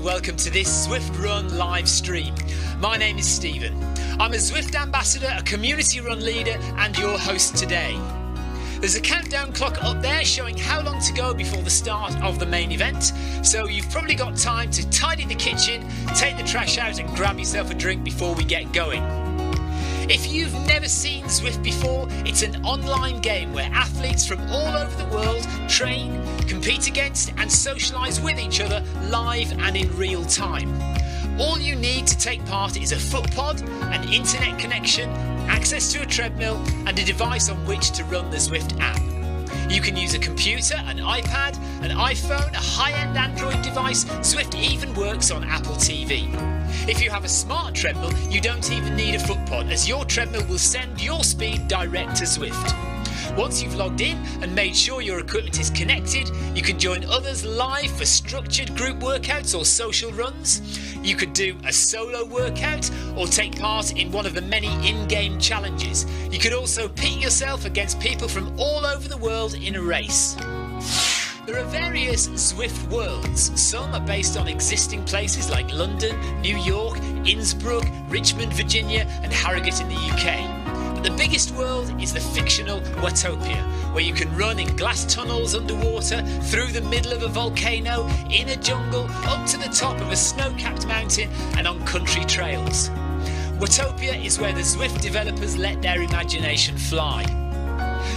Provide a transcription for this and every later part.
welcome to this Zwift Run live stream. My name is Stephen. I'm a Zwift ambassador, a community run leader and your host today. There's a countdown clock up there showing how long to go before the start of the main event, so you've probably got time to tidy the kitchen, take the trash out and grab yourself a drink before we get going. If you've never seen Zwift before, it's an online game where athletes from all over the world train, compete against and socialise with each other live and in real time. All you need to take part is a foot pod, an internet connection, access to a treadmill and a device on which to run the Zwift app. You can use a computer, an iPad, an iPhone, a high-end Android device. Zwift even works on Apple TV. If you have a smart treadmill, you don't even need a foot pod, as your treadmill will send your speed direct to Zwift. Once you've logged in and made sure your equipment is connected, you can join others live for structured group workouts or social runs. You could do a solo workout or take part in one of the many in-game challenges. You could also pit yourself against people from all over the world in a race. There are various Zwift worlds. Some are based on existing places like London, New York, Innsbruck, Richmond, Virginia and Harrogate in the UK. But the biggest world is the fictional Watopia, where you can run in glass tunnels underwater, through the middle of a volcano, in a jungle, up to the top of a snow-capped mountain and on country trails. Watopia is where the Zwift developers let their imagination fly.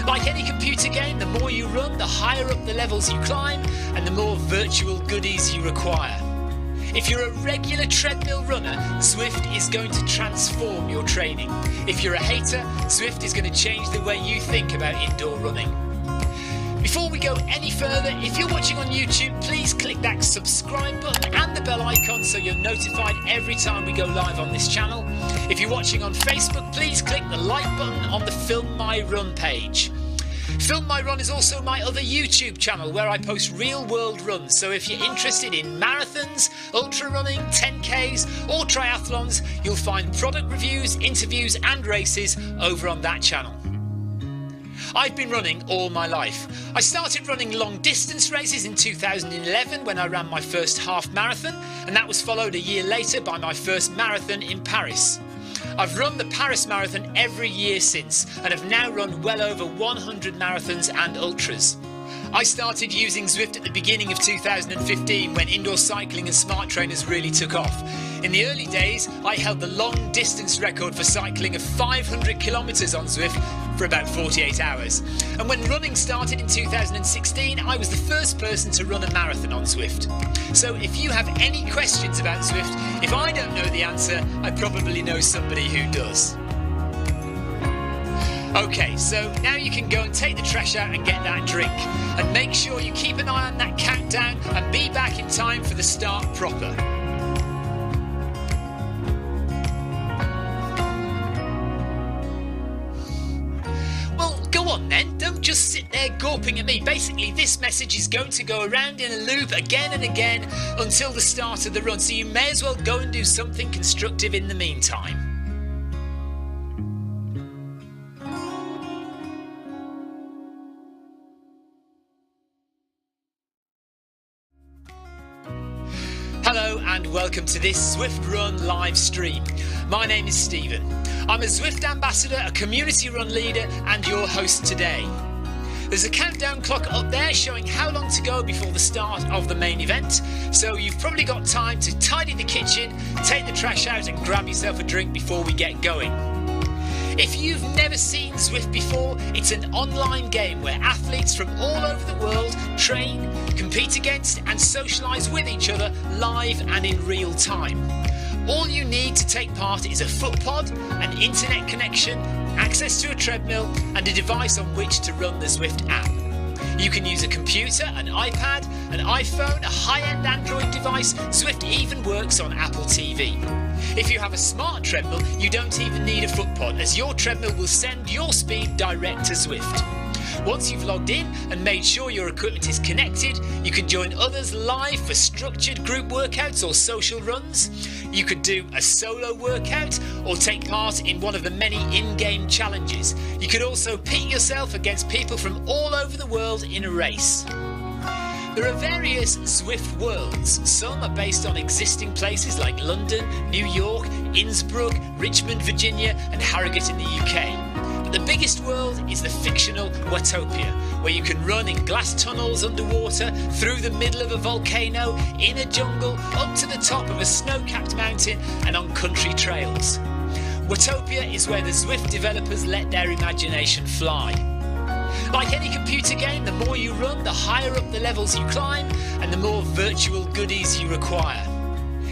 Like any computer game, the more you run, the higher up the levels you climb and the more virtual goodies you require. If you're a regular treadmill runner, Zwift is going to transform your training. If you're a hater, Zwift is going to change the way you think about indoor running. Before we go any further, if you're watching on YouTube, please click that subscribe button and the bell icon so you're notified every time we go live on this channel. If you're watching on Facebook, please click the like button on the Film My Run page. Film My Run is also my other YouTube channel where I post real world runs, so if you're interested in marathons, ultra running, 10Ks or triathlons, you'll find product reviews, interviews and races over on that channel. I've been running all my life. I started running long distance races in 2011 when I ran my first half marathon, and that was followed a year later by my first marathon in Paris. I've run the Paris Marathon every year since and have now run well over 100 marathons and ultras. I started using Zwift at the beginning of 2015 when indoor cycling and smart trainers really took off. In the early days, I held the long distance record for cycling of 500 kilometres on Zwift for about 48 hours. And when running started in 2016, I was the first person to run a marathon on Zwift. So if you have any questions about Zwift, if I don't know the answer, I probably know somebody who does. Okay, so now you can go and take the trash out and get that drink. And make sure you keep an eye on that countdown and be back in time for the start proper. Well, go on then, don't just sit there gawping at me. Basically, this message is going to go around in a loop again and again until the start of the run, so you may as well go and do something constructive in the meantime. Hello and welcome to this Zwift Run live stream. My name is Stephen. I'm a Zwift ambassador, a community run leader and your host today. There's a countdown clock up there showing how long to go before the start of the main event, so you've probably got time to tidy the kitchen, take the trash out and grab yourself a drink before we get going. If you've never seen Zwift before, it's an online game where athletes from all over the world train, compete against and socialise with each other live and in real time. All you need to take part is a foot pod, an internet connection, access to a treadmill and a device on which to run the Zwift app. You can use a computer, an iPad, an iPhone, a high-end Android device. Zwift even works on Apple TV. If you have a smart treadmill, you don't even need a foot pod, as your treadmill will send your speed direct to Zwift. Once you've logged in and made sure your equipment is connected, you can join others live for structured group workouts or social runs. You could do a solo workout or take part in one of the many in-game challenges. You could also pit yourself against people from all over the world in a race. There are various Zwift worlds. Some are based on existing places like London, New York, Innsbruck, Richmond, Virginia and Harrogate in the UK. But the biggest world is the fictional Watopia, where you can run in glass tunnels underwater, through the middle of a volcano, in a jungle, up to the top of a snow-capped mountain and on country trails. Watopia is where the Zwift developers let their imagination fly. Like any computer game, the more you run, the higher up the levels you climb and the more virtual goodies you require.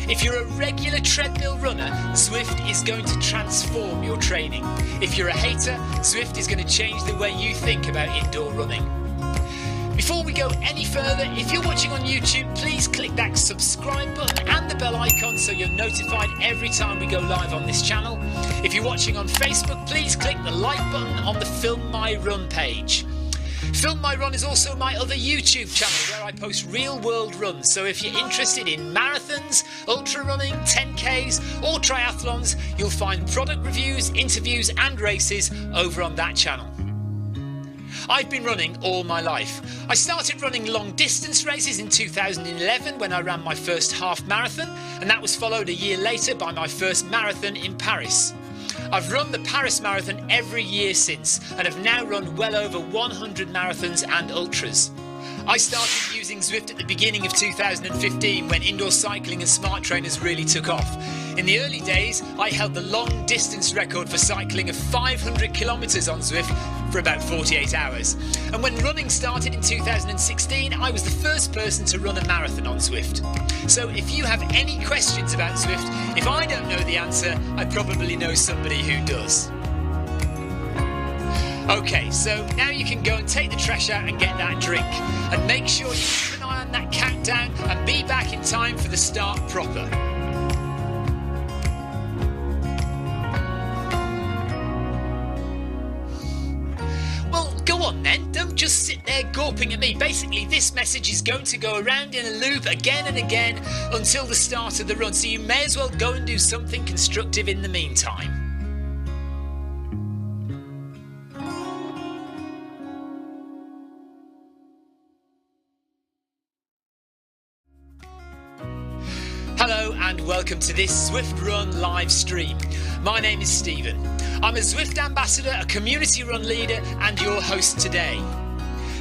If you're a regular treadmill runner, Zwift is going to transform your training. If you're a hater, Zwift is going to change the way you think about indoor running. Before we go any further, if you're watching on YouTube, please click that subscribe button and the bell icon so you're notified every time we go live on this channel. If you're watching on Facebook, please click the like button on the Film My Run page. Film My Run is also my other YouTube channel where I post real world runs, so if you're interested in marathons, ultra running, 10Ks or triathlons, you'll find product reviews, interviews and races over on that channel. I've been running all my life. I started running long distance races in 2011 when I ran my first half marathon, and that was followed a year later by my first marathon in Paris. I've run the Paris Marathon every year since and have now run well over 100 marathons and ultras. I started using Zwift at the beginning of 2015 when indoor cycling and smart trainers really took off. In the early days, I held the long distance record for cycling of 500 kilometres on Zwift for about 48 hours. And when running started in 2016, I was the first person to run a marathon on Zwift. So if you have any questions about Zwift, if I don't know the answer, I probably know somebody who does. Okay, so now you can go and take the trash out and get that drink. And make sure you keep an eye on that countdown and be back in time for the start proper. Well, go on then, don't just sit there gawping at me. Basically, this message is going to go around in a loop again and again until the start of the run, so you may as well go and do something constructive in the meantime. Hello and welcome to this Zwift Run live stream. My name is Stephen. I'm a Zwift ambassador, a community run leader and your host today.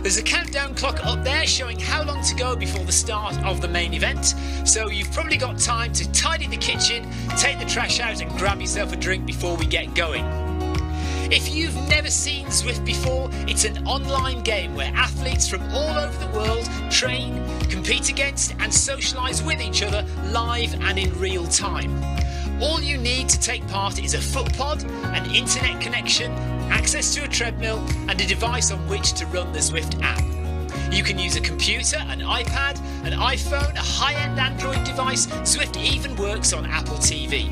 There's a countdown clock up there showing how long to go before the start of the main event, so you've probably got time to tidy the kitchen, take the trash out and grab yourself a drink before we get going. If you've never seen Zwift before, it's an online game where athletes from all over the world train, compete against and socialise with each other live and in real time. All you need to take part is a foot pod, an internet connection, access to a treadmill and a device on which to run the Zwift app. You can use a computer, an iPad, an iPhone, a high-end Android device. Zwift even works on Apple TV.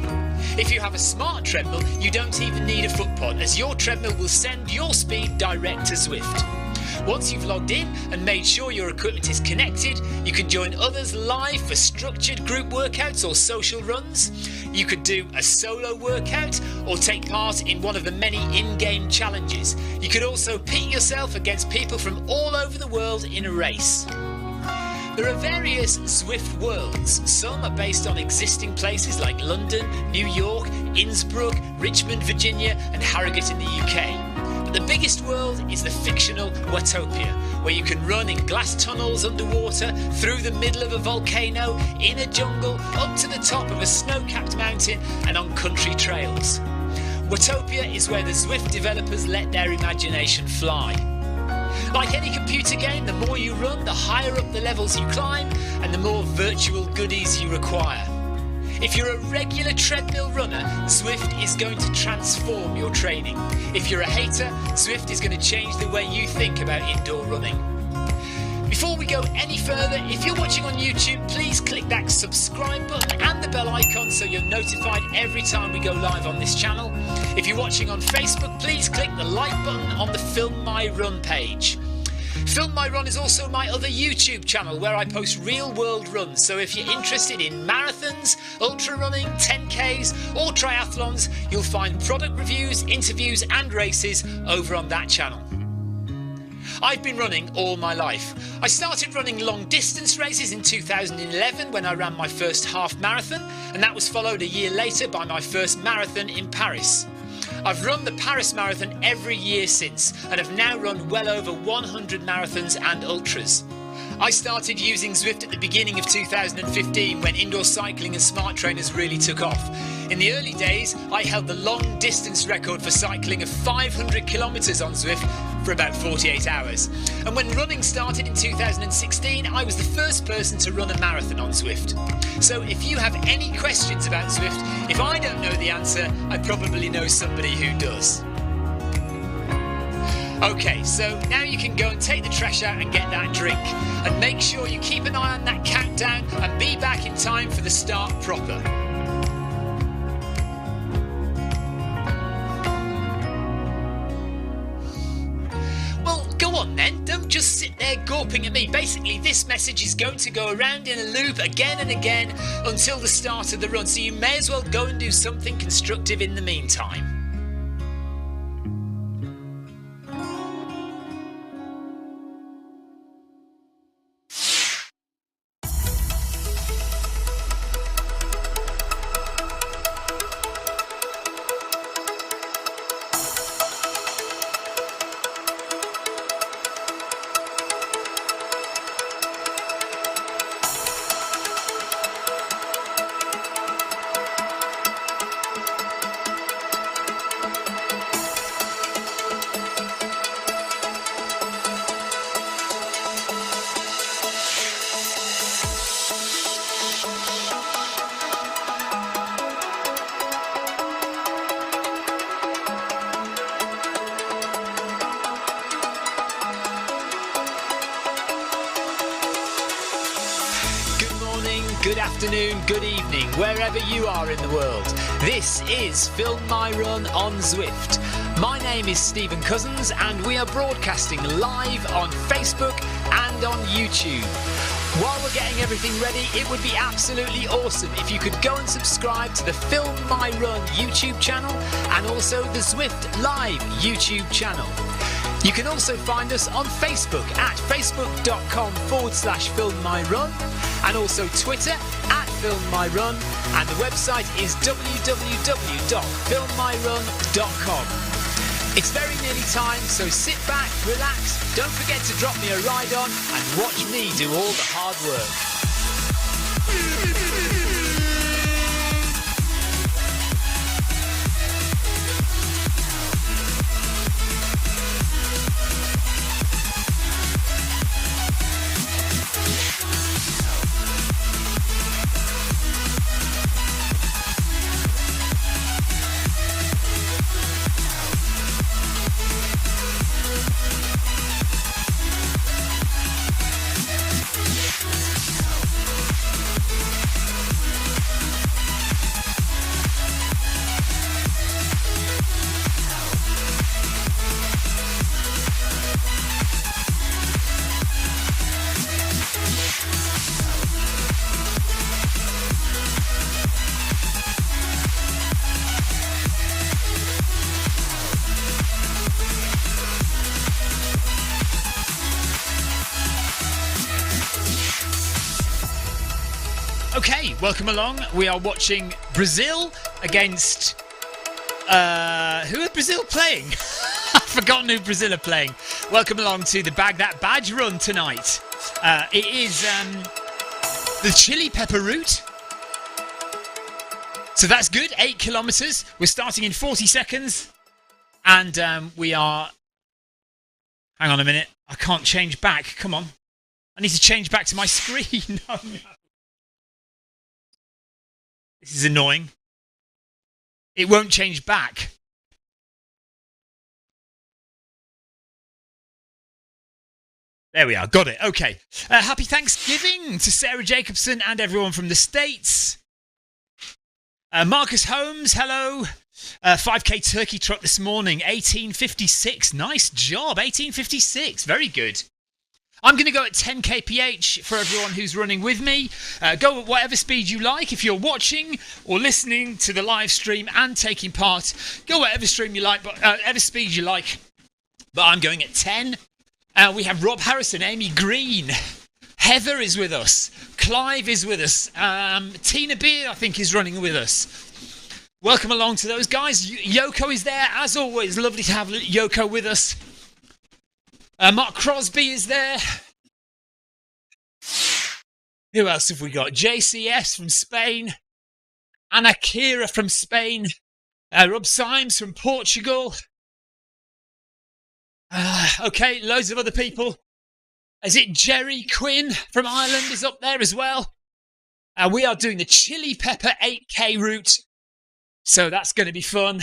If you have a smart treadmill, you don't even need a foot pod, as your treadmill will send your speed direct to Zwift. Once you've logged in and made sure your equipment is connected, you can join others live for structured group workouts or social runs. You could do a solo workout or take part in one of the many in-game challenges. You could also pit yourself against people from all over the world in a race. There are various Zwift worlds. Some are based on existing places like London, New York, Innsbruck, Richmond, Virginia and Harrogate in the UK. But the biggest world is the fictional Watopia, where you can run in glass tunnels underwater, through the middle of a volcano, in a jungle, up to the top of a snow-capped mountain and on country trails. Watopia is where the Zwift developers let their imagination fly. Like any computer game, the more you run, the higher up the levels you climb and the more virtual goodies you require. If you're a regular treadmill runner, Zwift is going to transform your training. If you're a hater, Zwift is going to change the way you think about indoor running. Before we go any further, if you're watching on YouTube, please click that subscribe button and the bell icon so you're notified every time we go live on this channel. If you're watching on Facebook, please click the like button on the Film My Run page. Film My Run is also my other YouTube channel where I post real world runs, so if you're interested in marathons, ultra running, 10Ks or triathlons, you'll find product reviews, interviews and races over on that channel. I've been running all my life. I started running long distance races in 2011 when I ran my first half marathon, and that was followed a year later by my first marathon in Paris. I've run the Paris Marathon every year since, and have now run well over 100 marathons and ultras. I started using Zwift at the beginning of 2015 when indoor cycling and smart trainers really took off. In the early days, I held the long distance record for cycling of 500 kilometres on Zwift for about 48 hours. And when running started in 2016, I was the first person to run a marathon on Zwift. So if you have any questions about Zwift, if I don't know the answer, I probably know somebody who does. Okay, so now you can go and take the trash out and get that drink. And make sure you keep an eye on that countdown and be back in time for the start proper. Well, go on then, don't just sit there gawping at me. Basically, this message is going to go around in a loop again and again until the start of the run, so you may as well go and do something constructive in the meantime. Good afternoon, good evening, wherever you are in the world. This is Film My Run on Zwift. My name is Stephen Cousins and we are broadcasting live on Facebook and on YouTube. While we're getting everything ready, it would be absolutely awesome if you could go and subscribe to the Film My Run YouTube channel and also the Zwift Live YouTube channel. You can also find us on Facebook at facebook.com/filmmyrun and also Twitter at filmmyrun, and the website is www.filmmyrun.com. It's very nearly time, so sit back, relax, don't forget to drop me a ride on and watch me do all the hard work. Okay, welcome along. We are watching Brazil against... who are Brazil playing? I've forgotten who Brazil are playing. Welcome along to the Bag That Badge run tonight. It is the chili pepper route. So that's good, 8 kilometres. We're starting in 40 seconds. And we are... Hang on a minute. I can't change back. Come on. I need to change back to my screen. No. This is annoying. It won't change back. There we are. Got it. Okay. Happy Thanksgiving to Sarah Jacobson and everyone from the States. Marcus Holmes, hello. 5k turkey truck this morning. 1856. Nice job. 1856. Very good. I'm going to go at 10 kph for everyone who's running with me. Go at whatever speed you like. If you're watching or listening to the live stream and taking part, go whatever stream you like, but whatever speed you like. But I'm going at 10. We have Rob Harrison, Amy Green, Heather is with us, Clive is with us, Tina Beer, I think, is running with us. Welcome along to those guys. Yoko is there, as always. Lovely to have Yoko with us. Mark Crosby is there. Who else have we got? JCS from Spain. Anna Kira from Spain. Rob Symes from Portugal. Okay, loads of other people. Is it Jerry Quinn from Ireland is up there as well? We are doing the Chili Pepper 8K route. So that's going to be fun.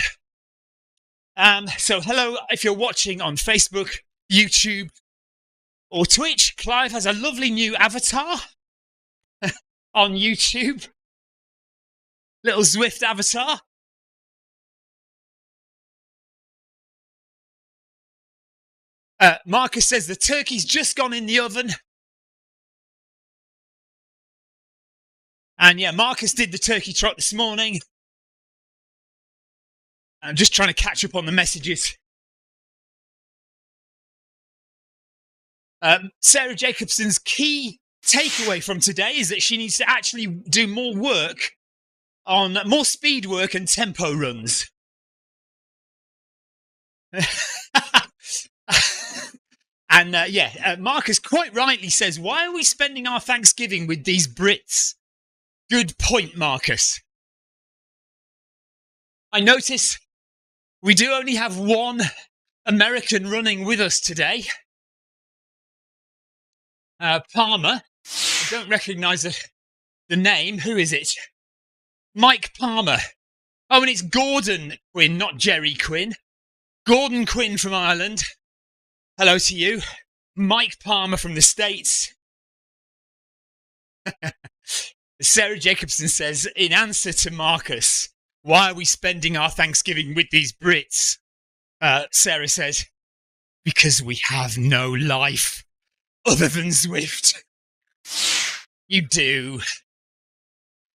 So hello, if you're watching on Facebook, YouTube, or Twitch. Clive has a lovely new avatar on YouTube. Little Zwift avatar. Marcus says the turkey's just gone in the oven. And yeah, Marcus did the turkey trot this morning. I'm just trying to catch up on the messages. Sarah Jacobson's key takeaway from today is that she needs to actually do more work on more speed work and tempo runs. And Marcus quite rightly says, why are we spending our Thanksgiving with these Brits? Good point, Marcus. I notice we do only have one American running with us today. Palmer. I don't recognise the name. Who is it? Mike Palmer. Oh, and it's Gordon Quinn, not Jerry Quinn. Gordon Quinn from Ireland. Hello to you. Mike Palmer from the States. Sarah Jacobson says, in answer to Marcus, why are we spending our Thanksgiving with these Brits? Sarah says, because we have no life other than Zwift. You do.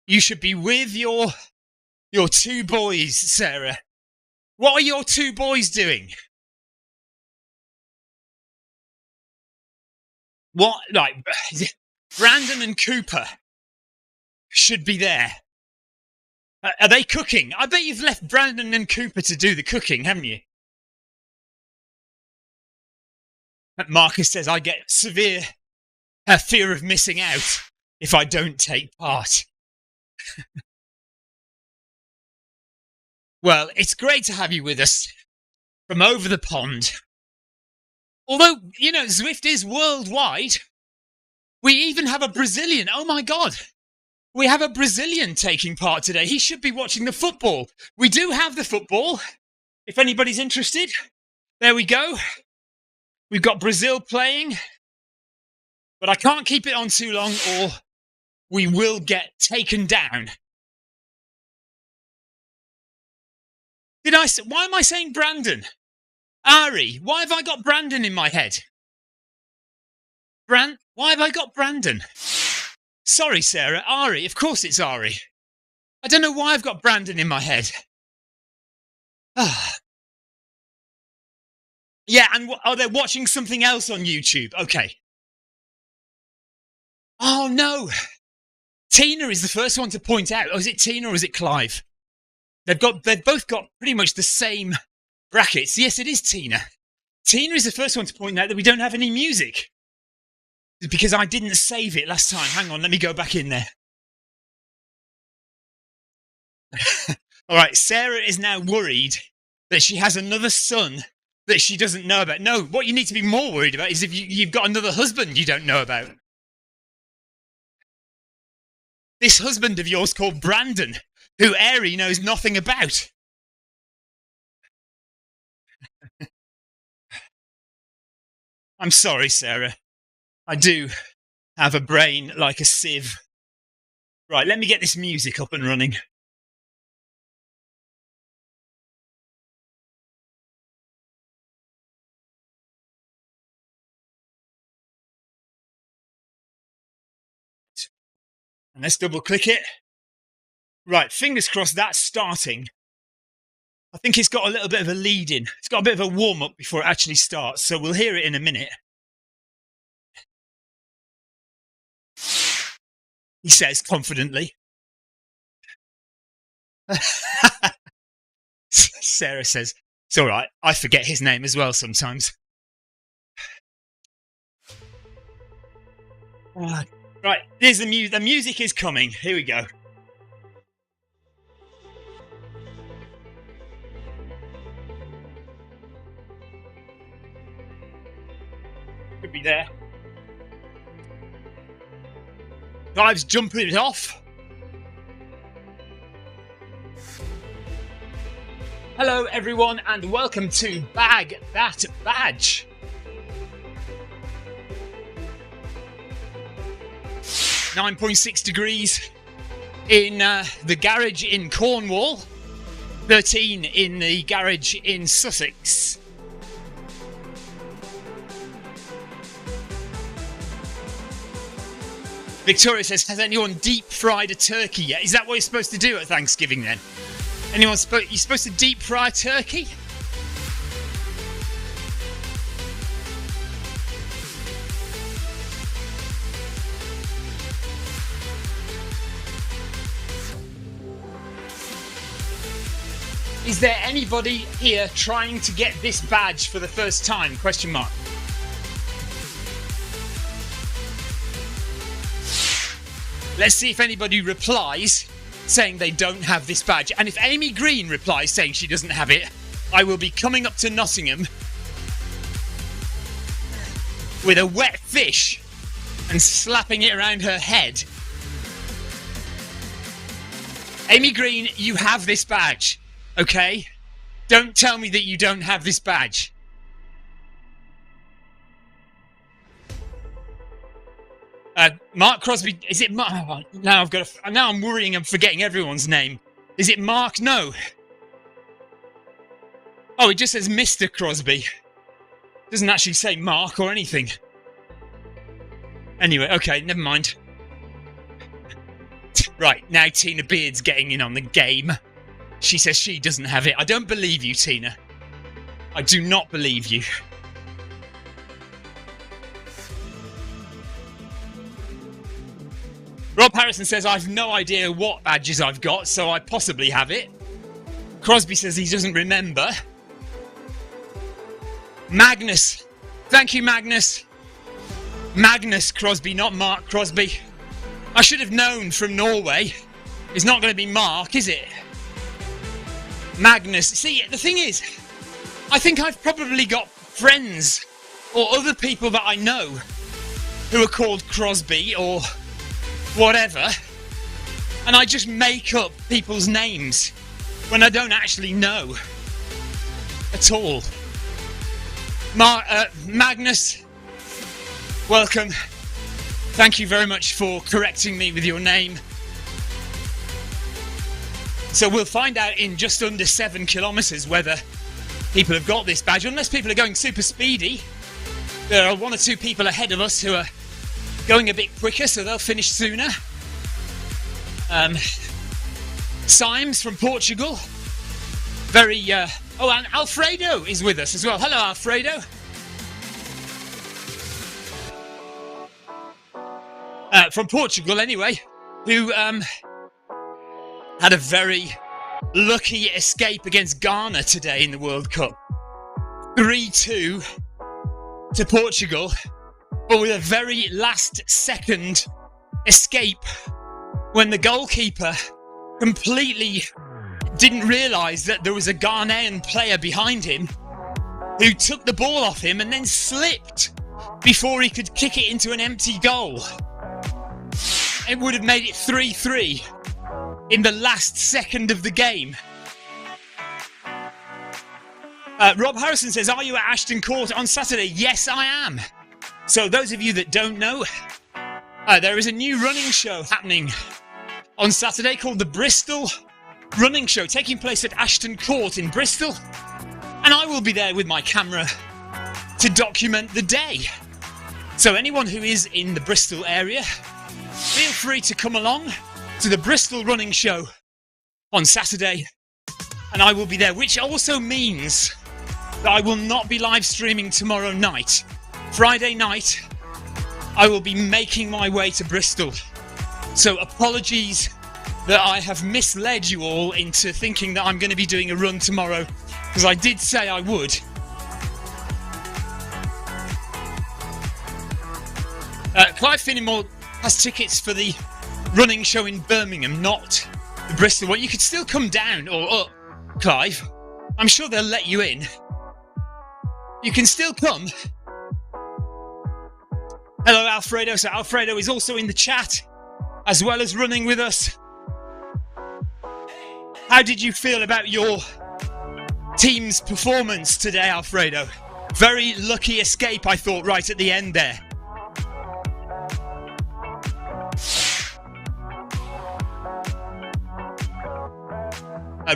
You should be with your two boys, Sarah. What are your two boys doing? What, like, Brandon and Cooper should be there. Are they cooking? I bet you've left Brandon and Cooper to do the cooking, haven't you? Marcus says, I get severe fear of missing out if I don't take part. Well, it's great to have you with us from over the pond. Although, you know, Zwift is worldwide. We even have a Brazilian. Oh, my God. We have a Brazilian taking part today. He should be watching the football. We do have the football, if anybody's interested. There we go. We've got Brazil playing. But I can't keep it on too long or we will get taken down. Why am I saying Brandon? Ari, why have I got Brandon in my head? Why have I got Brandon? Sorry, Sarah. Ari, of course it's Ari. I don't know why I've got Brandon in my head. Yeah, and they're watching something else on YouTube. Okay. Oh, no. Tina is the first one to point out. Oh, is it Tina or is it Clive? They've both got pretty much the same brackets. Yes, it is Tina. Tina is the first one to point out that we don't have any music. Because I didn't save it last time. Hang on, let me go back in there. All right, Sarah is now worried that she has another son that she doesn't know about. No, what you need to be more worried about is if you've got another husband you don't know about. This husband of yours called Brandon, who Ari knows nothing about. I'm sorry, Sarah. I do have a brain like a sieve. Right, let me get this music up and running. And let's double click it. Right, fingers crossed that's starting. I think it's got a little bit of a lead in. It's got a bit of a warm up before it actually starts, so we'll hear it in a minute. he says confidently. Sarah says, it's all right, I forget his name as well sometimes. Right, here's the music. The music is coming. Here we go. Could be there. Guys, jumping it off. Hello everyone and welcome to Bag That Badge. 9.6 degrees in the garage in Cornwall, 13 in the garage in Sussex. Victoria says, has anyone deep fried a turkey yet? Is that what you're supposed to do at Thanksgiving then? You're supposed to deep fry a turkey? Is there anybody here trying to get this badge for the first time? Question mark. Let's see if anybody replies saying they don't have this badge. And if Amy Green replies saying she doesn't have it, I will be coming up to Nottingham with a wet fish and slapping it around her head. Amy Green, you have this badge, okay? Don't tell me that you don't have this badge. Mark Crosby, is it Mark? Now I'm worrying I'm forgetting everyone's name. Is it Mark? No. Oh, it just says Mr. Crosby. Doesn't actually say Mark or anything. Anyway, okay, never mind. Right, now Tina Beard's getting in on the game. She says she doesn't have it. I don't believe you, Tina. I do not believe you. Rob Harrison says, I've no idea what badges I've got, so I possibly have it. Crosby says he doesn't remember. Magnus. Thank you, Magnus. Magnus Crosby, not Mark Crosby. I should have known from Norway. It's not going to be Mark, is it? Magnus. See, the thing is, I think I've probably got friends or other people that I know who are called Crosby or whatever, and I just make up people's names when I don't actually know at all. Magnus, welcome. Thank you very much for correcting me with your name. So we'll find out in just under 7 kilometres whether people have got this badge, unless people are going super speedy. There are 1 or 2 people ahead of us who are going a bit quicker, so they'll finish sooner. Symes from Portugal. Oh, and Alfredo is with us as well. Hello, Alfredo. From Portugal, anyway, who had a very lucky escape against Ghana today in the World Cup. 3-2 to Portugal, but with a very last second escape when the goalkeeper completely didn't realise that there was a Ghanaian player behind him who took the ball off him and then slipped before he could kick it into an empty goal. It would have made it 3-3 in the last second of the game. Rob Harrison says, are you at Ashton Court on Saturday? Yes, I am. So those of you that don't know, there is a new running show happening on Saturday called the Bristol Running Show, taking place at Ashton Court in Bristol. And I will be there with my camera to document the day. So anyone who is in the Bristol area, feel free to come along to the Bristol Running Show on Saturday. And I will be there, which also means that I will not be live streaming tomorrow night. Friday night, I will be making my way to Bristol So apologies that I have misled you all into thinking that I'm going to be doing a run tomorrow, because I did say I would. Clive Finnimore has tickets for the running show in Birmingham, not the Bristol one. You could still come down or up, Clive. I'm sure they'll let you in. You can still come. Hello, Alfredo. So Alfredo is also in the chat, as well as running with us. How did you feel about your team's performance today, Alfredo? Very lucky escape, I thought, right at the end there.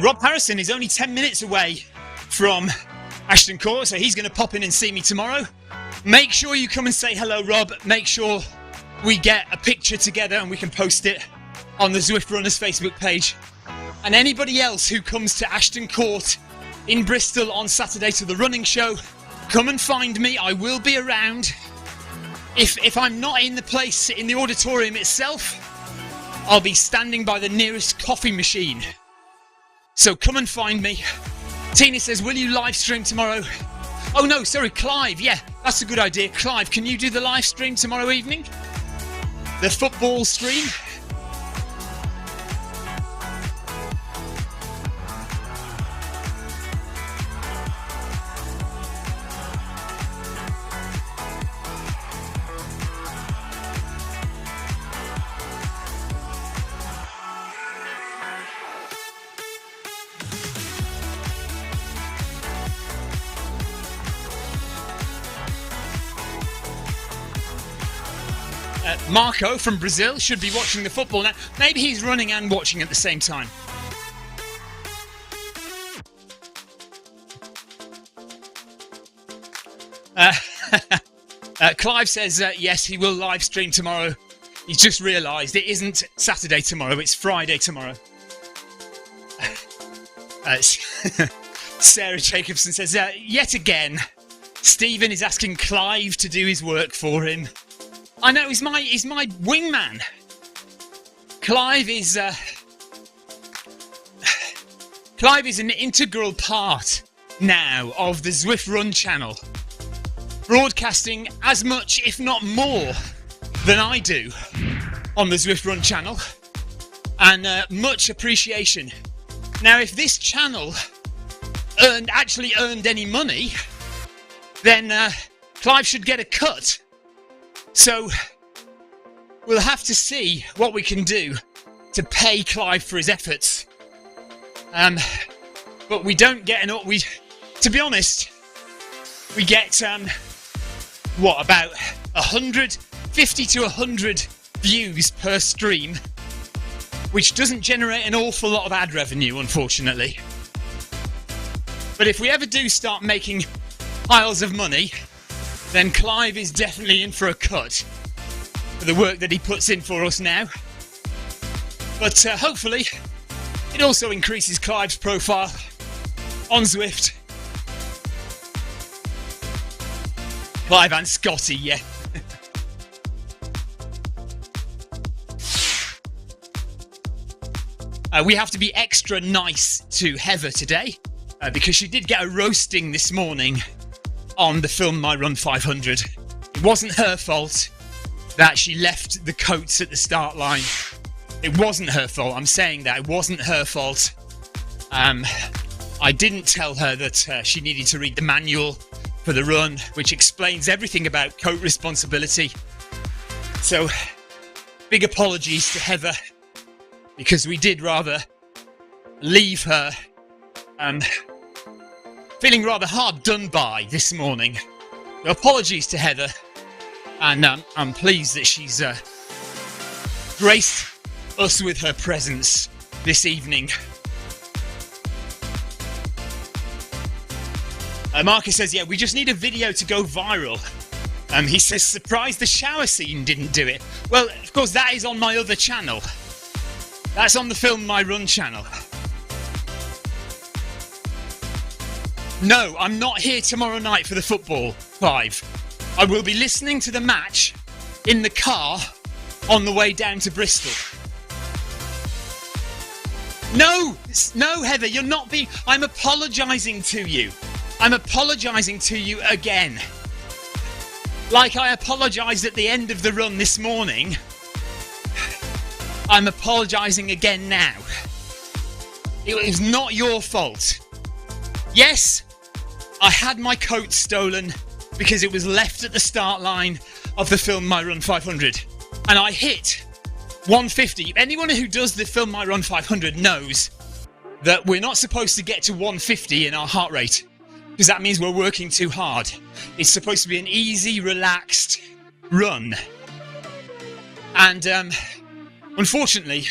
Rob Harrison is only 10 minutes away from Ashton Court, so he's going to pop in and see me tomorrow. Make sure you come and say hello, Rob. Make sure we get a picture together and we can post it on the Zwift Runners Facebook page. And anybody else who comes to Ashton Court in Bristol on Saturday to the running show, come and find me. I will be around. If I'm not in the place, in the auditorium itself, I'll be standing by the nearest coffee machine. So come and find me. Tina says, will you live stream tomorrow? Oh no, sorry, Clive. Yeah, that's a good idea. Clive, can you do the live stream tomorrow evening? The football stream? Marco from Brazil should be watching the football now. Maybe he's running and watching at the same time. Clive says, yes, he will live stream tomorrow. He's just realised it isn't Saturday tomorrow, it's Friday tomorrow. Sarah Jacobson says, yet again, Stephen is asking Clive to do his work for him. I know, he's my wingman. Clive is an integral part now of the Zwift Run channel, broadcasting as much, if not more, than I do on the Zwift Run channel, and much appreciation. Now, if this channel actually earned any money, then Clive should get a cut. So we'll have to see what we can do to pay Clive for his efforts. But we don't get enough. To be honest, we get about 50 to 100 views per stream, which doesn't generate an awful lot of ad revenue, unfortunately. But if we ever do start making piles of money, then Clive is definitely in for a cut for the work that he puts in for us now. But hopefully it also increases Clive's profile on Zwift. Clive and Scotty, yeah. We have to be extra nice to Heather today because she did get a roasting this morning on the film My Run 500. It wasn't her fault that she left the coats at the start line. It wasn't her fault. I'm saying that. It wasn't her fault. I didn't tell her that she needed to read the manual for the run, which explains everything about coat responsibility. So, big apologies to Heather, because we did rather leave her feeling rather hard done by this morning. So apologies to Heather, and I'm pleased that she's graced us with her presence this evening. Marcus says, yeah, we just need a video to go viral. He says, surprised the shower scene didn't do it. Well, of course, that is on my other channel. That's on the Film My Run channel. No, I'm not here tomorrow night for the football, Clive. I will be listening to the match in the car on the way down to Bristol. No, Heather, you're not being... I'm apologising to you. I'm apologising to you again. Like I apologised at the end of the run this morning, I'm apologising again now. It was not your fault. Yes, I had my coat stolen because it was left at the start line of the Film My Run 500. And I hit 150. Anyone who does the Film My Run 500 knows that we're not supposed to get to 150 in our heart rate, because that means we're working too hard. It's supposed to be an easy, relaxed run. And unfortunately,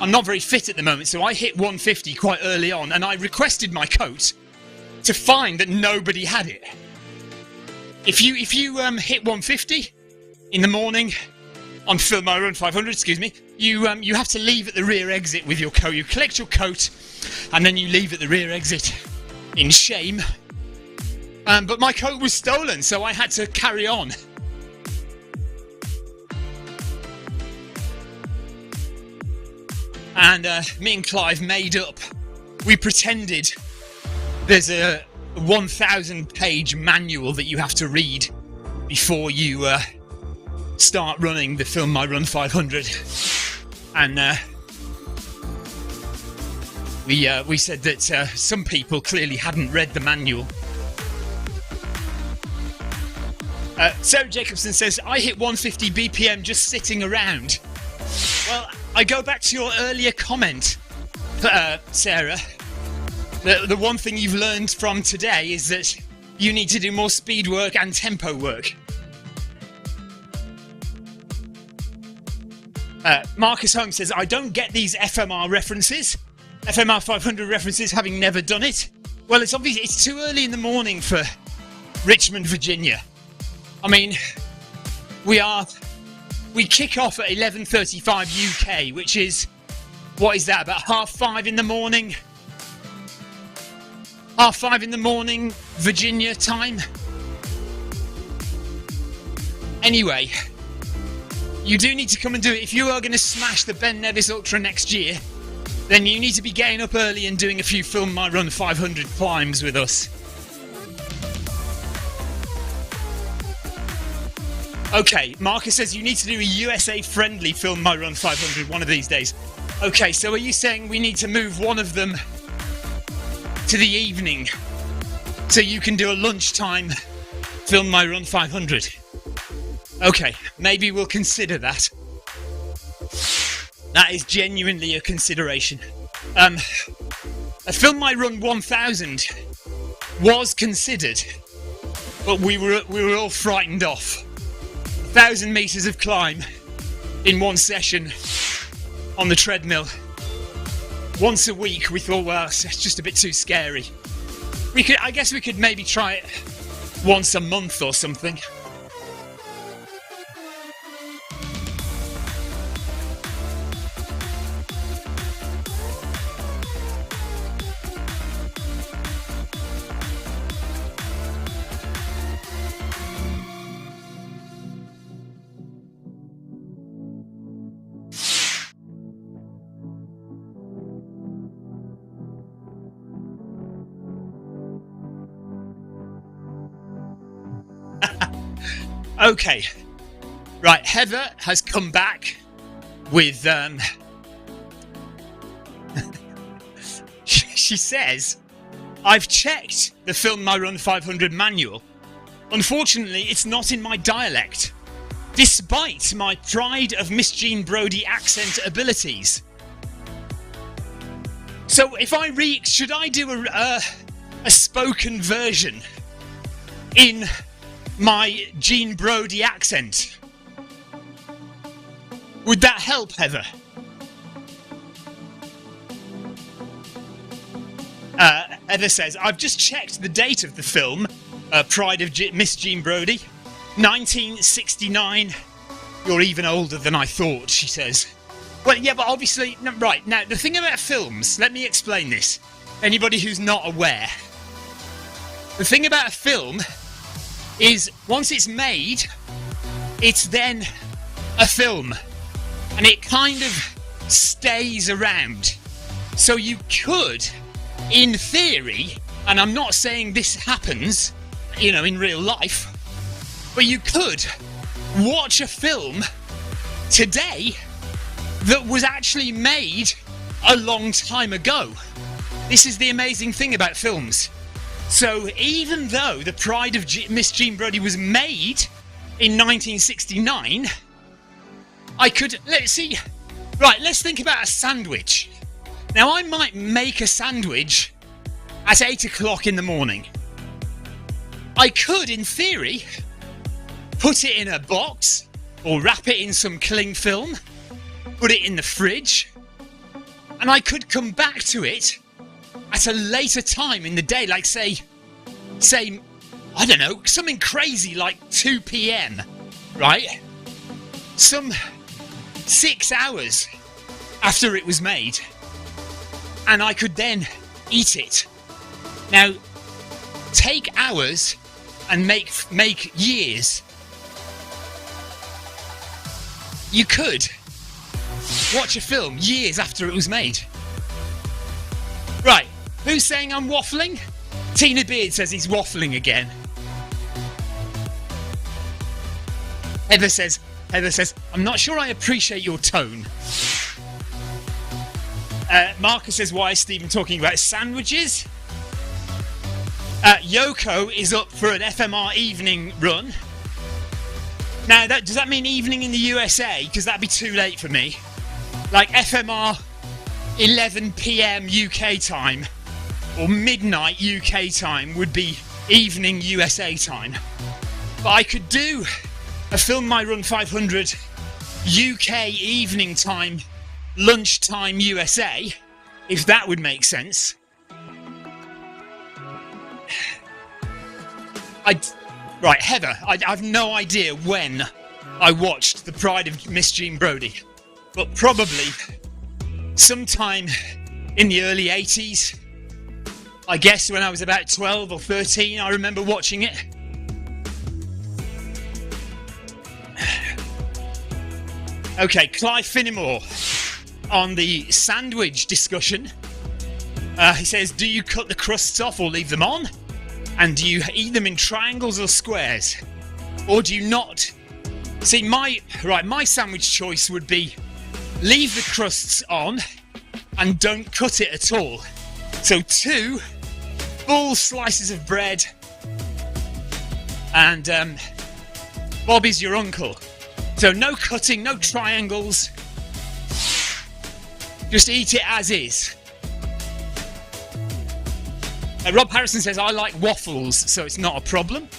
I'm not very fit at the moment, so I hit 150 quite early on, and I requested my coat to find that nobody had it. If you hit 150 in the morning on Film My Run 500, you have to leave at the rear exit with your coat. You collect your coat, and then you leave at the rear exit in shame. But my coat was stolen, so I had to carry on. And me and Clive made up. We pretended there's a 1,000-page manual that you have to read before you start running the Film My Run 500. And we said that some people clearly hadn't read the manual. Sarah Jacobson says, I hit 150 BPM just sitting around. Well, I go back to your earlier comment, Sarah. The one thing you've learned from today is that you need to do more speed work and tempo work. Marcus Holmes says, I don't get these FMR references. FMR 500 references, having never done it. Well, it's obvious it's too early in the morning for Richmond, Virginia. I mean, we kick off at 11:35 UK, which is, what is that, about 5:30 in the morning? 5:30 in the morning, Virginia time. Anyway, you do need to come and do it. If you are going to smash the Ben Nevis Ultra next year, then you need to be getting up early and doing a few Film My Run 500 climbs with us. Okay, Marcus says you need to do a USA-friendly Film My Run 500 one of these days. Okay, so are you saying we need to move one of them to the evening so you can do a lunchtime Film My Run 500? Okay, maybe we'll consider that. That is genuinely a consideration. A Film My Run 1000 was considered, but we were all frightened off. 1,000 metres of climb in one session on the treadmill. Once a week, we thought, well, it's just a bit too scary. I guess we could maybe try it once a month or something. Okay, right, Heather has come back with, she says, I've checked the Film My Run 500 manual. Unfortunately, it's not in my dialect, despite my pride of Miss Jean Brodie accent abilities. So if I should I do a spoken version in my Jean Brodie accent? Would that help, Heather? Heather says, I've just checked the date of the film, Pride of Miss Jean Brodie, 1969. You're even older than I thought, she says. Well, yeah, but obviously, no, right, now, the thing about films, let me explain this. Anybody who's not aware. The thing about a film is once it's made, it's then a film and it kind of stays around. So you could, in theory, and I'm not saying this happens, in real life, but you could watch a film today that was actually made a long time ago. This is the amazing thing about films. So even though The Pride of Miss Jean Brodie was made in 1969, I could, let's think about a sandwich. Now I might make a sandwich at 8 o'clock in the morning. I could, in theory, put it in a box or wrap it in some cling film, put it in the fridge, and I could come back to it at a later time in the day, like say, I don't know, something crazy like 2 p.m, right? Some 6 hours after it was made, and I could then eat it. Now, take hours and make years. You could watch a film years after it was made. Right, who's saying I'm waffling? Tina Beard says he's waffling again. Heather says, I'm not sure I appreciate your tone. Marcus says, why is Stephen talking about sandwiches? Yoko is up for an FMR evening run. Now, does that mean evening in the USA? Because that'd be too late for me. Like FMR 11 p.m. UK time or midnight UK time would be evening USA time. But I could do a Film My Run 500 UK evening time, lunchtime USA, if that would make sense. Right, Heather, I've no idea when I watched The Pride of Miss Jean Brodie, but probably sometime in the early 80s. I guess when I was about 12 or 13, I remember watching it. Okay, Clive Finnemore on the sandwich discussion. He says, do you cut the crusts off or leave them on? And do you eat them in triangles or squares? Or do you not? See, my sandwich choice would be leave the crusts on and don't cut it at all. So 2 full slices of bread and Bobby's your uncle. So no cutting, no triangles. Just eat it as is. Rob Harrison says, I like waffles, so it's not a problem.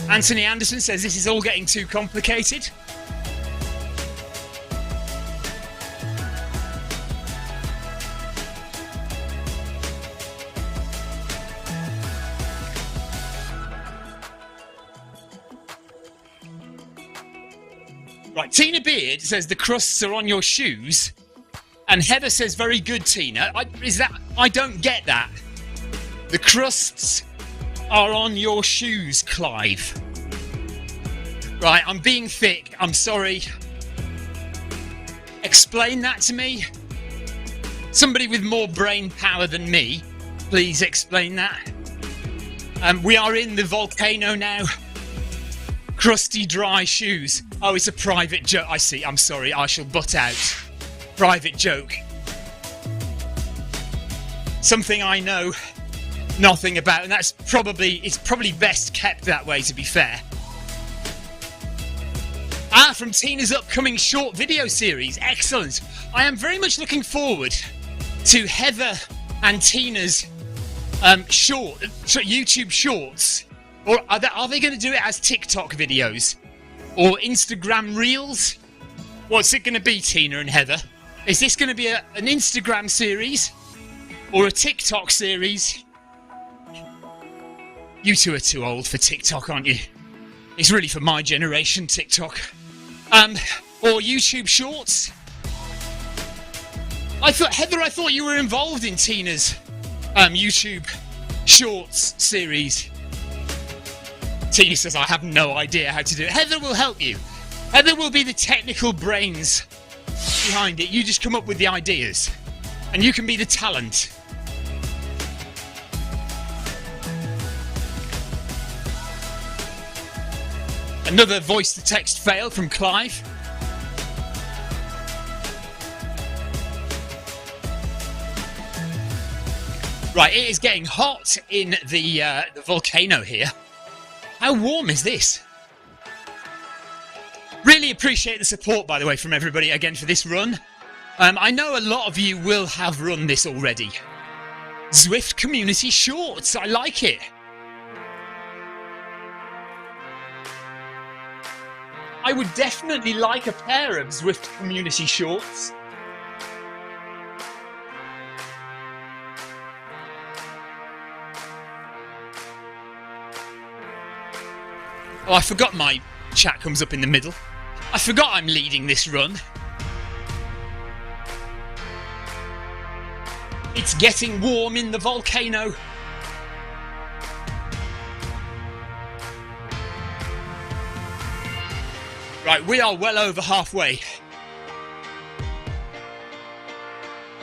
Anthony Anderson says, this is all getting too complicated. Right, Tina Beard says, the crusts are on your shoes. And Heather says, very good, Tina. I don't get that. The crusts are on your shoes, Clive. Right, I'm being thick. I'm sorry. Explain that to me. Somebody with more brain power than me, please explain that. We are in the volcano now. Crusty, dry shoes. Oh, it's a private joke. I see. I'm sorry. I shall butt out. Private joke. Something I know nothing about, and it's probably best kept that way, to be fair. From Tina's upcoming short video series. Excellent. I am very much looking forward to Heather and Tina's YouTube shorts. Or are they going to do it as TikTok videos? Or Instagram Reels? What's it going to be, Tina and Heather? Is this going to be an Instagram series? Or a TikTok series? You two are too old for TikTok, aren't you? It's really for my generation, TikTok. Or YouTube Shorts? Heather, I thought you were involved in Tina's YouTube Shorts series. Tina says, I have no idea how to do it. Heather will help you. Heather will be the technical brains behind it. You just come up with the ideas, and you can be the talent. Another voice-to-text fail from Clive. Right, it is getting hot in the volcano here. How warm is this? Really appreciate the support, by the way, from everybody again for this run. I know a lot of you will have run this already. Zwift Community Shorts, I like it. I would definitely like a pair of Zwift Community Shorts. Oh, I forgot my chat comes up in the middle. I forgot I'm leading this run. It's getting warm in the volcano. Right, we are well over halfway.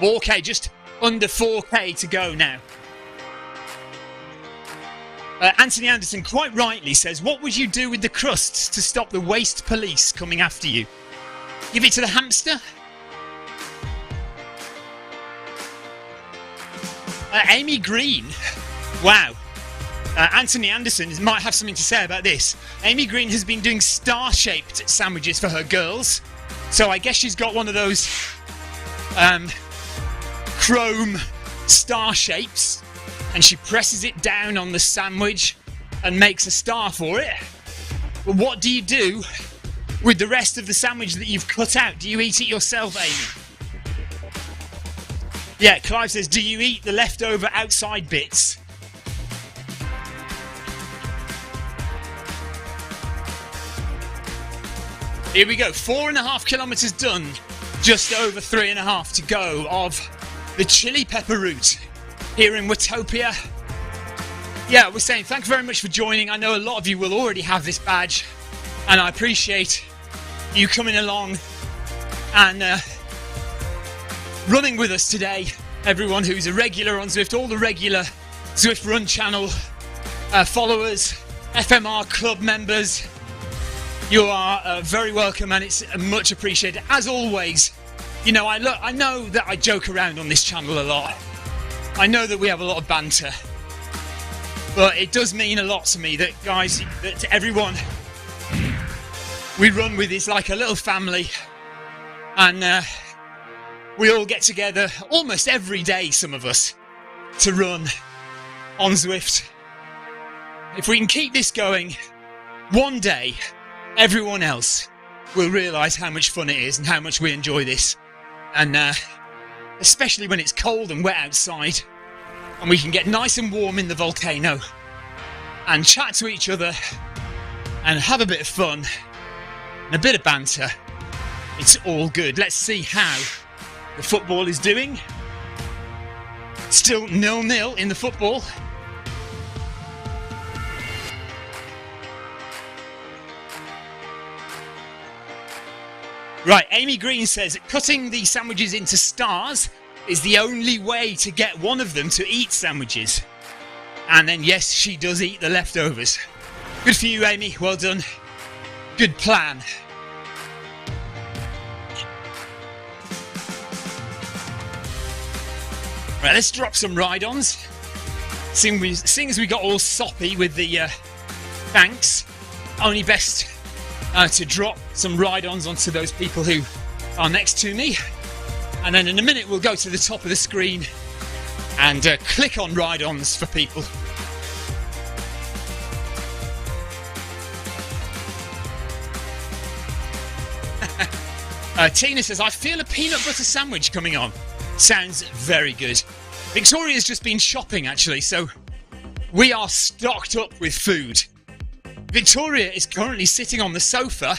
Okay, just under 4k to go now. Anthony Anderson quite rightly says, what would you do with the crusts to stop the waste police coming after you? Give it to the hamster? Amy Green. Wow. Anthony Anderson might have something to say about this. Amy Green has been doing star-shaped sandwiches for her girls. So I guess she's got one of those chrome star shapes. And she presses it down on the sandwich and makes a star for it. But what do you do with the rest of the sandwich that you've cut out? Do you eat it yourself, Amy? Yeah, Clive says, do you eat the leftover outside bits? Here we go, 4.5 kilometres done. Just over 3.5 to go of the chili pepper route here in Watopia. Yeah, we're saying thank you very much for joining. I know a lot of you will already have this badge, and I appreciate you coming along and running with us today. Everyone who's a regular on Zwift, all the regular Zwift Run channel followers, FMR club members, you are very welcome, and it's much appreciated. As always, you know, I know that I joke around on this channel a lot. I know that we have a lot of banter, but it does mean a lot to me that, guys, that everyone we run with is like a little family, and we all get together almost every day, some of us, to run on Zwift. If we can keep this going, one day everyone else will realise how much fun it is and how much we enjoy this, and especially when it's cold and wet outside and we can get nice and warm in the volcano and chat to each other and have a bit of fun and a bit of banter. It's all good. Let's see how the football is doing. Still 0-0 in the football. Right, Amy Green says, cutting the sandwiches into stars is the only way to get one of them to eat sandwiches. And then, yes, she does eat the leftovers. Good for you, Amy. Well done. Good plan. Right, let's drop some ride-ons. Seeing as we got all soppy with the thanks, only best to drop some ride-ons onto those people who are next to me, and then in a minute we'll go to the top of the screen and click on ride-ons for people. Tina says, I feel a peanut butter sandwich coming on. Sounds very good. Victoria's just been shopping, actually, so we are stocked up with food. Victoria is currently sitting on the sofa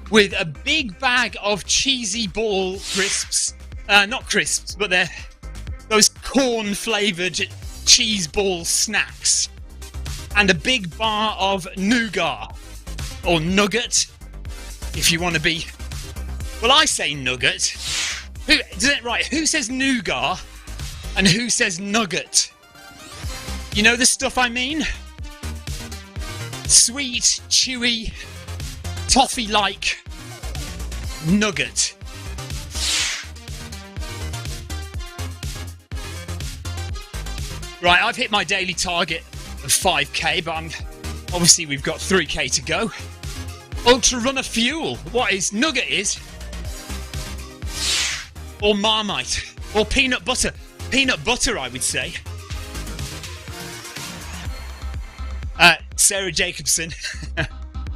with a big bag of cheesy ball crisps. Not crisps, but they're those corn-flavoured cheese ball snacks. And a big bar of nougat, or nugget. if you want to be... Well, I say nugget. Who says nougat and who says nugget? You know the stuff I mean? Sweet, chewy, toffee-like nugget. Right, I've hit my daily target of 5k, but obviously we've got 3k to go. Ultra Runner Fuel. What is nugget is? Or Marmite. Or peanut butter. Peanut butter, I would say. Sarah Jacobson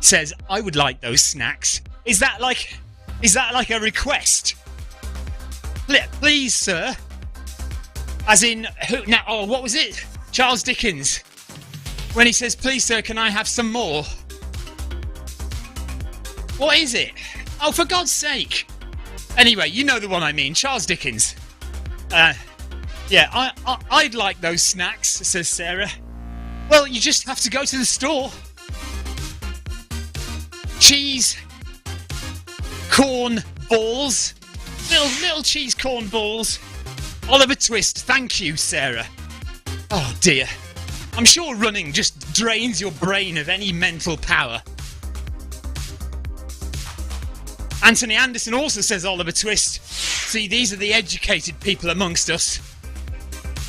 says, I would like those snacks. Is that like a request? Please, sir. As in, who now? Oh, what was it? Charles Dickens. When he says, please, sir, can I have some more? What is it? Oh, for God's sake. Anyway, you know the one I mean. Charles Dickens. Yeah, I'd like those snacks, says Sarah. Well, you just have to go to the store. Cheese, corn balls, little cheese corn balls. Oliver Twist, thank you, Sarah. Oh dear. I'm sure running just drains your brain of any mental power. Anthony Anderson also says Oliver Twist. See, these are the educated people amongst us.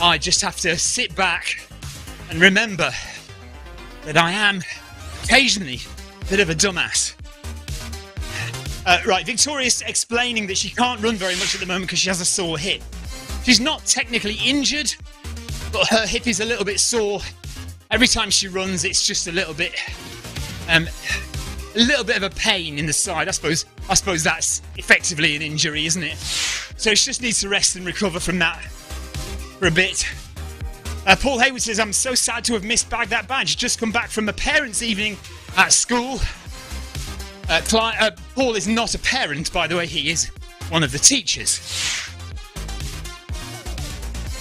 I just have to sit back and remember that I am occasionally a bit of a dumbass. Right, Victoria's explaining that she can't run very much at the moment because she has a sore hip. She's not technically injured, but her hip is a little bit sore. Every time she runs, it's just a little bit of a pain in the side. I suppose that's effectively an injury, isn't it? So she just needs to rest and recover from that for a bit. Paul Hayward says, I'm so sad to have misbagged that badge. Just come back from a parents' evening at school. Paul is not a parent, by the way. He is one of the teachers.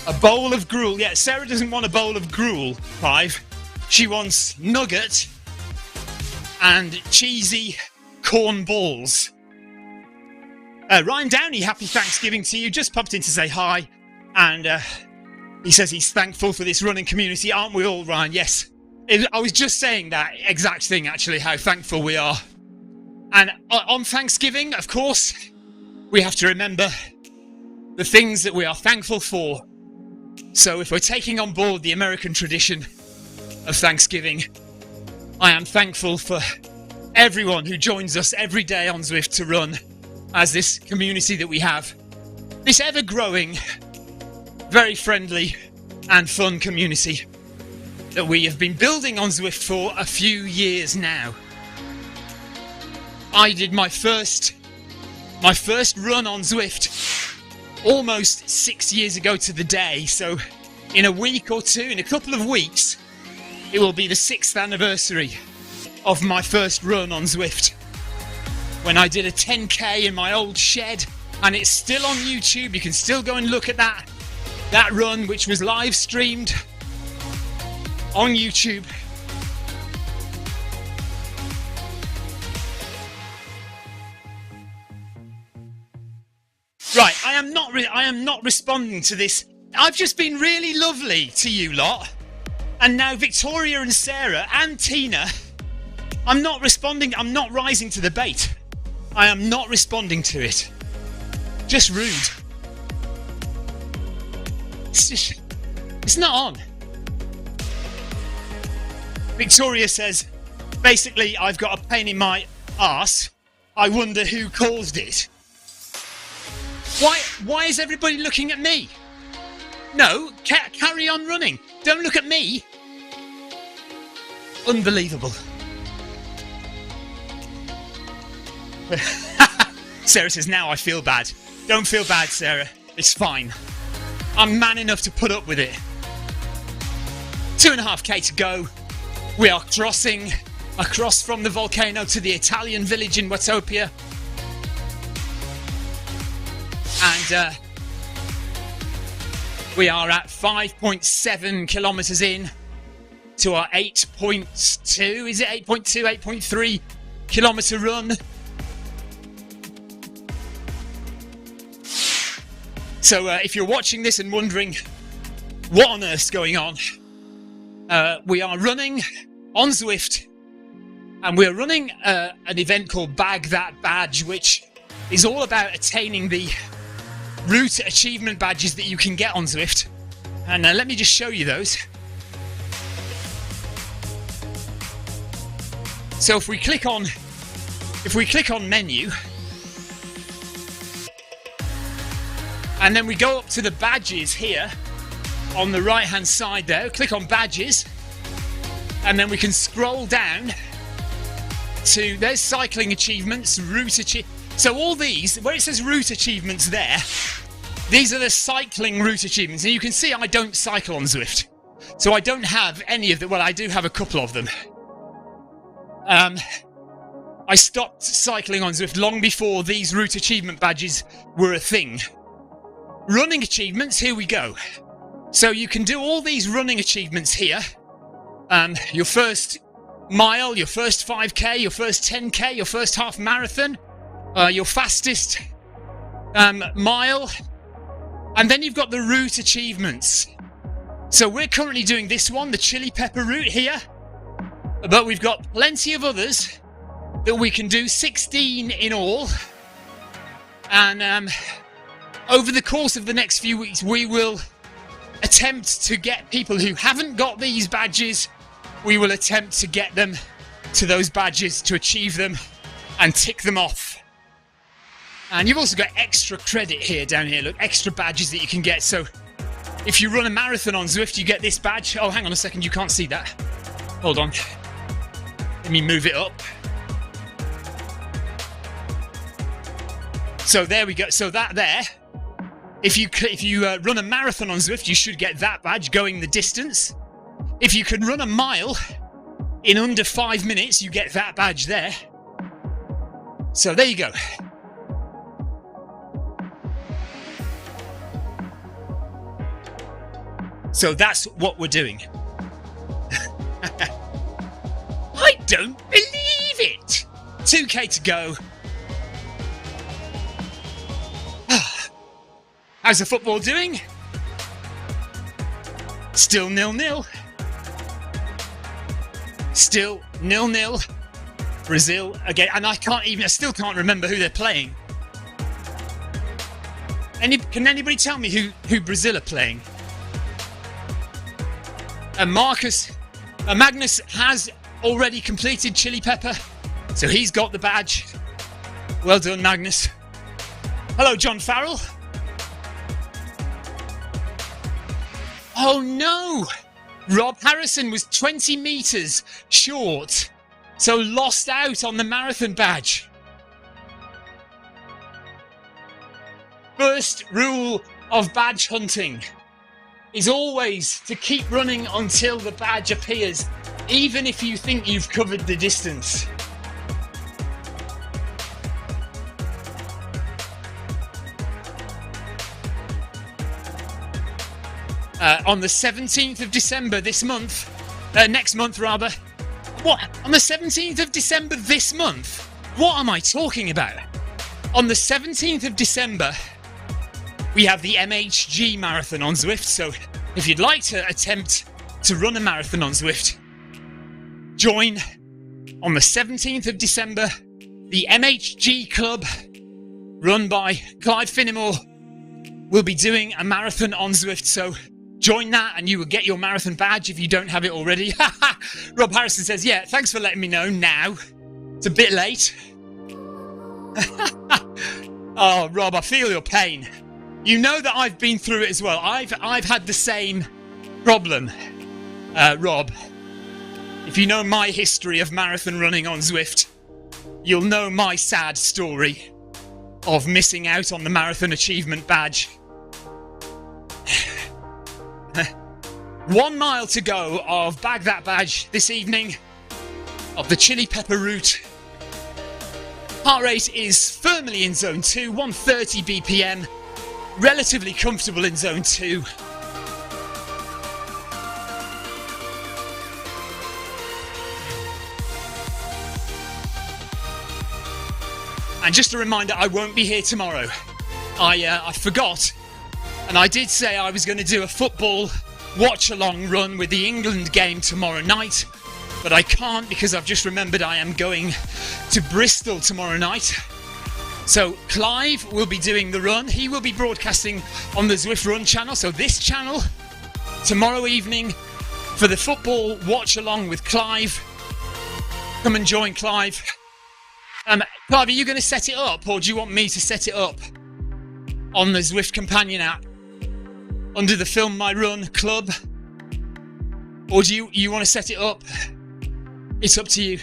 A bowl of gruel. Yeah, Sarah doesn't want a bowl of gruel, Clive. She wants nugget and cheesy corn balls. Ryan Downey, happy Thanksgiving to you. Just popped in to say hi. And he says he's thankful for this running community. Aren't we all, Ryan? Yes. I was just saying that exact thing, actually, how thankful we are. And on Thanksgiving, of course, we have to remember the things that we are thankful for. So if we're taking on board the American tradition of Thanksgiving, I am thankful for everyone who joins us every day on Zwift to run as this community that we have. This ever-growing, very friendly and fun community that we have been building on Zwift for a few years now. I did my first run on Zwift almost 6 years ago to the day, so in a week or two, in a couple of weeks, it will be the 6th anniversary of my first run on Zwift, when I did a 10k in my old shed, and it's still on YouTube. You can still go and look at that run, which was live streamed on YouTube. Right, I am not responding to this. I've just been really lovely to you lot. And now Victoria and Sarah and Tina, I'm not responding. I'm not rising to the bait. I am not responding to it. Just rude. It's not on. Victoria says, basically, I've got a pain in my arse. I wonder who caused it. Why is everybody looking at me? No, carry on running. Don't look at me. Unbelievable. Sarah says, now I feel bad. Don't feel bad, Sarah. It's fine. I'm man enough to put up with it. 2.5k to go. We are crossing across from the volcano to the Italian village in Watopia. And we are at 5.7 kilometres in to our 8.2, is it 8.2, 8.3 kilometre run. So if you're watching this and wondering what on earth's going on, we are running on Zwift, and we're running an event called Bag That Badge, which is all about attaining the Route Achievement Badges that you can get on Zwift. And let me just show you those. So if we click on menu, and then we go up to the badges here on the right hand side there, click on badges, and then we can scroll down to, there's cycling achievements, route achievements. So all these, where it says route achievements there, these are the cycling route achievements. And you can see I don't cycle on Zwift, so I don't have any of them. Well, I do have a couple of them. I stopped cycling on Zwift long before these route achievement badges were a thing. Running achievements, here we go. So you can do all these running achievements here. Your first mile, your first 5k, your first 10k, your first half marathon, your fastest mile, and then you've got the route achievements. So we're currently doing this one, the chili pepper route here, but we've got plenty of others that we can do, 16 in all. And over the course of the next few weeks, we will attempt to get people who haven't got these badges, we will attempt to get them to those badges, to achieve them and tick them off. And you've also got extra credit here, down here, look, extra badges that you can get. So if you run a marathon on Zwift, you get this badge. Oh, hang on a second, you can't see that. Hold on. Let me move it up. So there we go. So that there, if you run a marathon on Zwift, you should get that badge, going the distance. If you can run a mile in under 5 minutes, you get that badge there. So there you go. So that's what we're doing. I don't believe it! 2k to go. How's the football doing? Still 0-0. Still 0-0. Brazil again, and I still can't remember who they're playing. Can anybody tell me who Brazil are playing? Magnus has already completed chili pepper, so he's got the badge. Well done, Magnus. Hello, John Farrell. Oh no! Rob Harrison was 20 metres short, so lost out on the marathon badge. First rule of badge hunting is always to keep running until the badge appears, even if you think you've covered the distance. On the 17th of December this month, next month rather. What? On the 17th of December this month? What am I talking about? On the 17th of December, we have the MHG marathon on Zwift. So if you'd like to attempt to run a marathon on Zwift, join on the 17th of December. The MHG club, run by Clyde Finnemore, will be doing a marathon on Zwift. So join that and you will get your marathon badge if you don't have it already. Rob Harrison says, yeah, thanks for letting me know now. It's a bit late. Oh, Rob, I feel your pain. You know that I've been through it as well. I've had the same problem, Rob. If you know my history of marathon running on Zwift, you'll know my sad story of missing out on the marathon achievement badge. 1 mile to go of Bag That Badge this evening of the chili pepper route. Heart rate is firmly in zone 2, 130 BPM, relatively comfortable in zone 2. And just a reminder, I won't be here tomorrow. I forgot And I did say I was going to do a football watch-along run with the England game tomorrow night, but I can't because I've just remembered I am going to Bristol tomorrow night. So Clive will be doing the run. He will be broadcasting on the Zwift Run channel, so this channel, tomorrow evening for the football watch-along with Clive. Come and join Clive. Clive, are you going to set it up, or do you want me to set it up on the Zwift Companion app under the Film My Run club? Or do you want to set it up? It's up to you.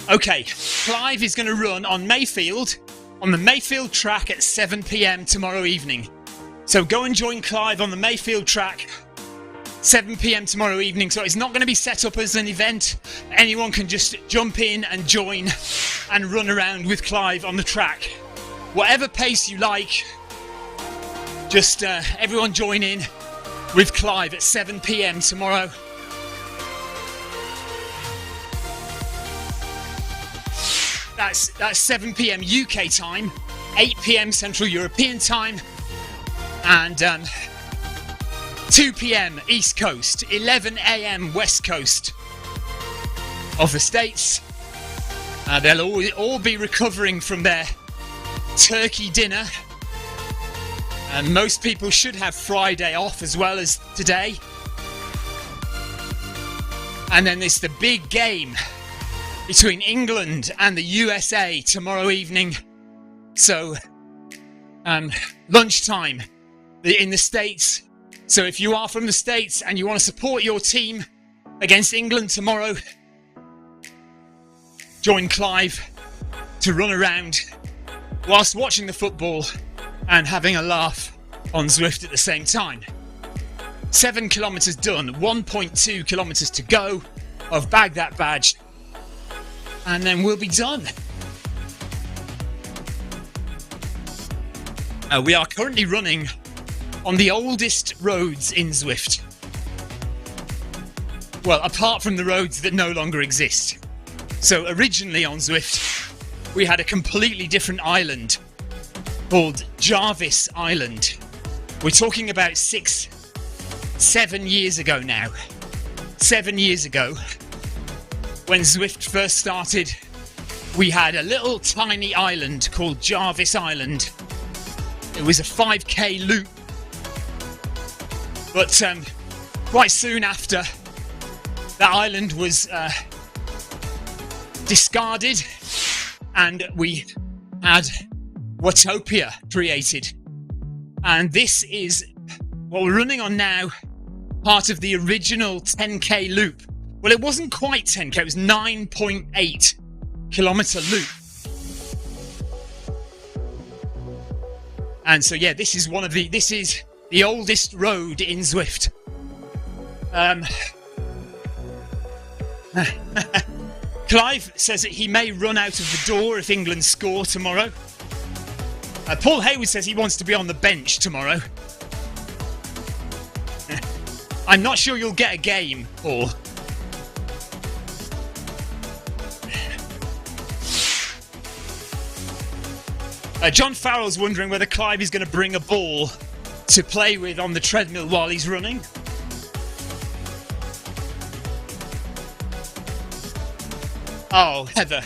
Okay, Clive is going to run on Mayfield, on the Mayfield track at 7 p.m. tomorrow evening. So go and join Clive on the Mayfield track, 7 p.m. tomorrow evening. So it's not going to be set up as an event. Anyone can just jump in and join and run around with Clive on the track. Whatever pace you like, just everyone join in with Clive at 7 p.m. tomorrow. That's 7 p.m. UK time, 8 p.m. Central European time, and 2 p.m. East Coast, 11 a.m. West Coast of the States. They'll all be recovering from their turkey dinner, and most people should have Friday off as well as today. And then there's the big game between England and the USA tomorrow evening. So, lunchtime in the States. So if you are from the States and you want to support your team against England tomorrow, join Clive to run around whilst watching the football and having a laugh on Zwift at the same time. 7 kilometres done, 1.2 kilometres to go. I've bagged that badge, and then we'll be done. We are currently running on the oldest roads in Zwift. Well, apart from the roads that no longer exist. So originally on Zwift, we had a completely different island called Jarvis Island. We're talking about 7 years ago now. 7 years ago, when Zwift first started, we had a little tiny island called Jarvis Island. It was a 5k loop. But quite soon after, that island was discarded, and we had Watopia created. And this is what we're running on now, part of the original 10k loop. Well, it wasn't quite 10k, it was 9.8 kilometre loop. And so yeah, this is the oldest road in Zwift. Clive says that he may run out of the door if England score tomorrow. Paul Hayward says he wants to be on the bench tomorrow. I'm not sure you'll get a game, Paul. John Farrell's wondering whether Clive is going to bring a ball to play with on the treadmill while he's running. Oh, Heather.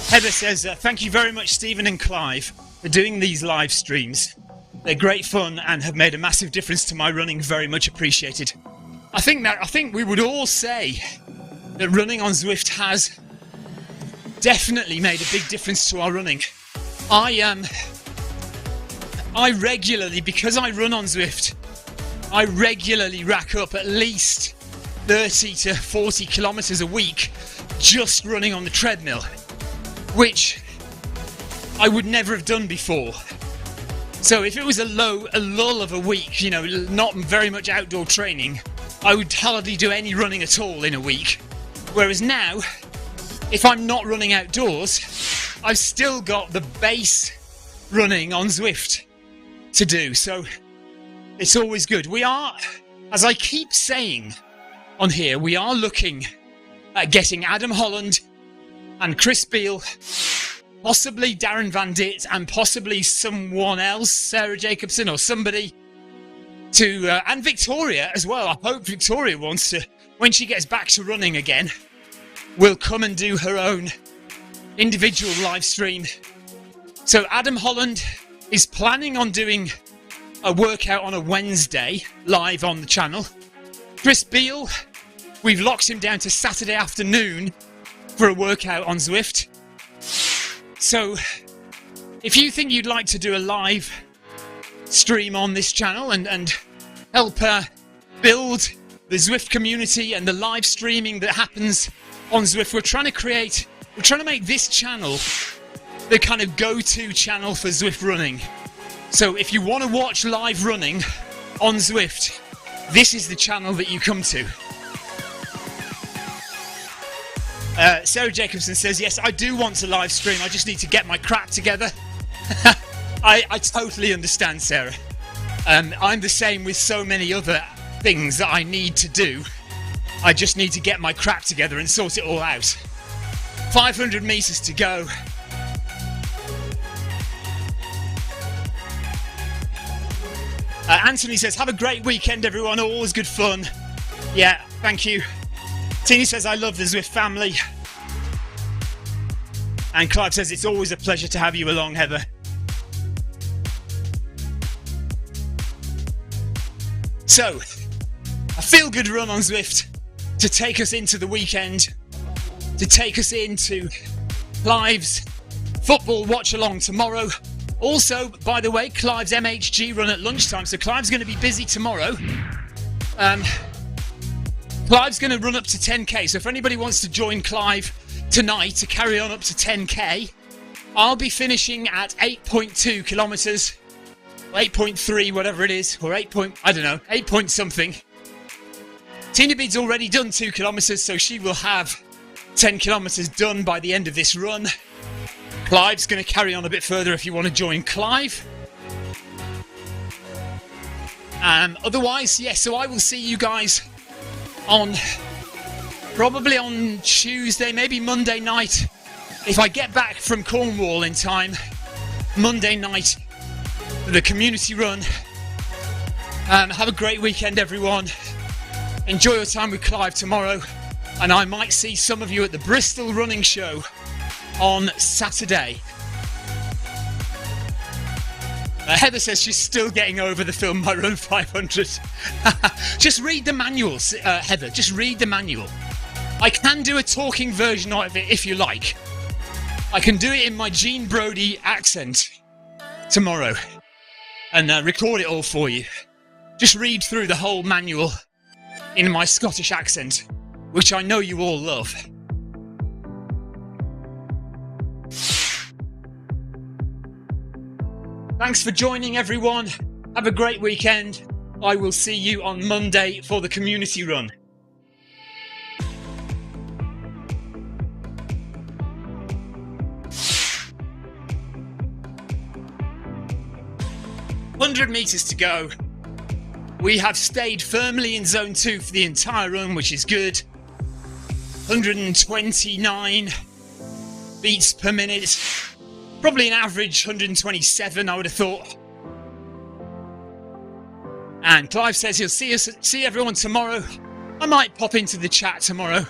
Heather says, thank you very much, Stephen and Clive, for doing these live streams. They're great fun and have made a massive difference to my running. Very much appreciated. I think we would all say that running on Zwift has definitely made a big difference to our running. I regularly, because I run on Zwift, I regularly rack up at least 30 to 40 kilometres a week just running on the treadmill, which I would never have done before. So if it was a lull of a week, you know, not very much outdoor training, I would hardly do any running at all in a week. Whereas now, if I'm not running outdoors, I've still got the base running on Zwift to do, so it's always good. We are, as I keep saying on here, we are looking at getting Adam Holland and Chris Beale, possibly Darren Van Dit, and possibly someone else, Sarah Jacobson or somebody, to and Victoria as well. I hope Victoria wants to, when she gets back to running again, will come and do her own individual live stream. So Adam Holland is planning on doing a workout on a Wednesday live on the channel. Chris Beale, we've locked him down to Saturday afternoon for a workout on Zwift. So if you think you'd like to do a live stream on this channel and help build the Zwift community and the live streaming that happens on Zwift, we're trying to make this channel the kind of go-to channel for Zwift running. So if you want to watch live running on Zwift, this is the channel that you come to. Sarah Jacobson says, yes, I do want to live stream. I just need to get my crap together. I totally understand, Sarah. I'm the same with so many other things that I need to do. I just need to get my crap together and sort it all out. 500 meters to go. Anthony says, have a great weekend, everyone. Always good fun. Yeah, thank you. Tini says, I love the Zwift family. And Clive says, it's always a pleasure to have you along, Heather. So, a feel-good run on Zwift to take us into the weekend, to take us into Clive's football watch-along tomorrow. Also, by the way, Clive's MHG run at lunchtime, so Clive's going to be busy tomorrow. Clive's going to run up to 10k, so if anybody wants to join Clive tonight to carry on up to 10k, I'll be finishing at 8.2 kilometres, 8.3, whatever it is, or 8 point, I don't know, 8 point something. Tina Bede's already done 2 kilometres, so she will have 10 kilometres done by the end of this run. Clive's going to carry on a bit further if you want to join Clive. Otherwise, yes, so I will see you guys probably on Tuesday, maybe Monday night. If I get back from Cornwall in time, Monday night, the community run. Have a great weekend, everyone. Enjoy your time with Clive tomorrow. And I might see some of you at the Bristol Running Show on Saturday. Heather says she's still getting over the film My Run 500. Just read the manuals, Heather. Just read the manual. I can do a talking version of it if you like. I can do it in my Gene Brody accent tomorrow and record it all for you. Just read through the whole manual in my Scottish accent, which I know you all love. Thanks for joining, everyone. Have a great weekend. I will see you on Monday for the community run. "100 meters to go. We have stayed firmly in zone 2 for the entire run, which is good. 129 beats per minute. Probably an average 127, I would have thought. And Clive says he'll see everyone tomorrow. I might pop into the chat tomorrow.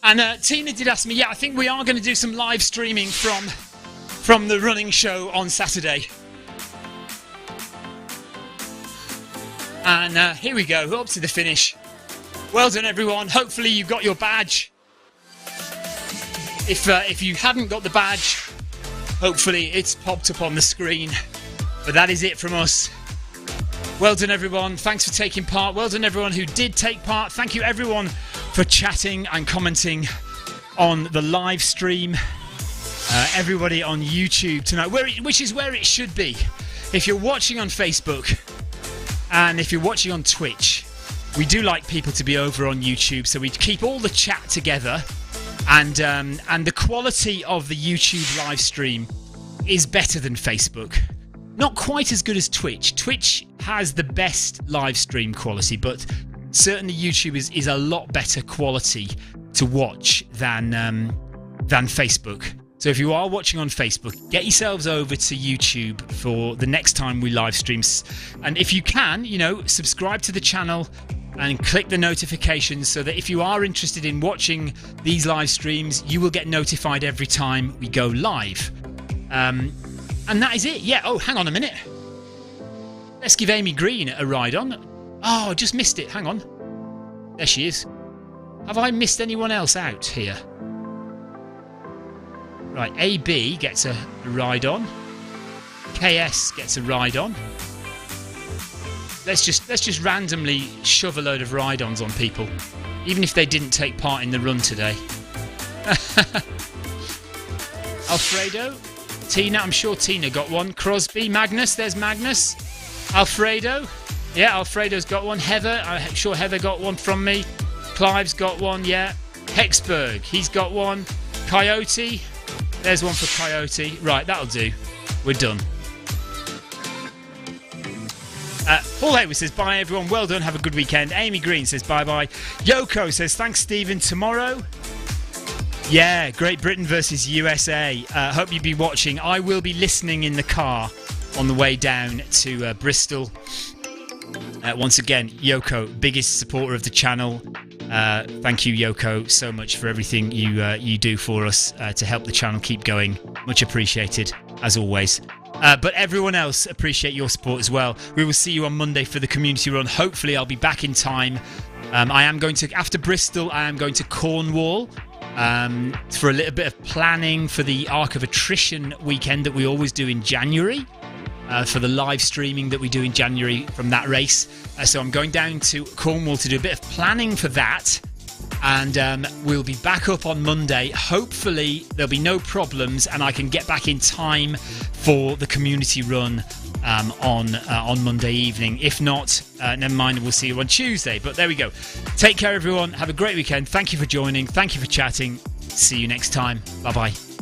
And Tina did ask me, yeah, I think we are going to do some live streaming from the running show on Saturday. And here we go, up to the finish. Well done, everyone. Hopefully you got your badge. If you hadn't got the badge, hopefully it's popped up on the screen. But that is it from us. Well done, everyone. Thanks for taking part. Well done, everyone who did take part. Thank you, everyone, for chatting and commenting on the live stream. Everybody on YouTube tonight, which is where it should be. If you're watching on Facebook and if you're watching on Twitch, we do like people to be over on YouTube, so we keep all the chat together and the quality of the YouTube live stream is better than Facebook. Not quite as good as Twitch. Twitch has the best live stream quality, but certainly YouTube is a lot better quality to watch than Facebook. So if you are watching on Facebook, get yourselves over to YouTube for the next time we live stream. And if you can, subscribe to the channel and click the notifications so that if you are interested in watching these live streams, you will get notified every time we go live. And that is it. Yeah. Oh, hang on a minute. Let's give Amy Green a ride on. Oh, just missed it. Hang on. There she is. Have I missed anyone else out here? Right, AB gets a ride on. KS gets a ride on. Let's just randomly shove a load of ride-ons on people, even if they didn't take part in the run today. Alfredo, Tina, I'm sure Tina got one. Crosby, Magnus, there's Magnus. Alfredo, yeah, Alfredo's got one. Heather, I'm sure Heather got one from me. Clive's got one, yeah. Hexberg, he's got one. Coyote, there's one for Coyote. Right, that'll do. We're done. Paul Hayward says, bye everyone, well done, have a good weekend. Amy Green says, bye-bye. Yoko says, thanks Stephen, tomorrow? Yeah, Great Britain versus USA. Hope you'll be watching. I will be listening in the car on the way down to Bristol. Once again, Yoko, biggest supporter of the channel. Thank you, Yoko, so much for everything you do for us to help the channel keep going. Much appreciated, as always. But everyone else, appreciate your support as well. We will see you on Monday for the community run. Hopefully, I'll be back in time. I am going to, after Bristol, I am going to Cornwall for a little bit of planning for the Arc of Attrition weekend that we always do in January. For the live streaming that we do in January from that race. So I'm going down to Cornwall to do a bit of planning for that. And we'll be back up on Monday. Hopefully there'll be no problems and I can get back in time for the community run on Monday evening. If not, never mind, we'll see you on Tuesday. But there we go. Take care, everyone. Have a great weekend. Thank you for joining. Thank you for chatting. See you next time. Bye-bye.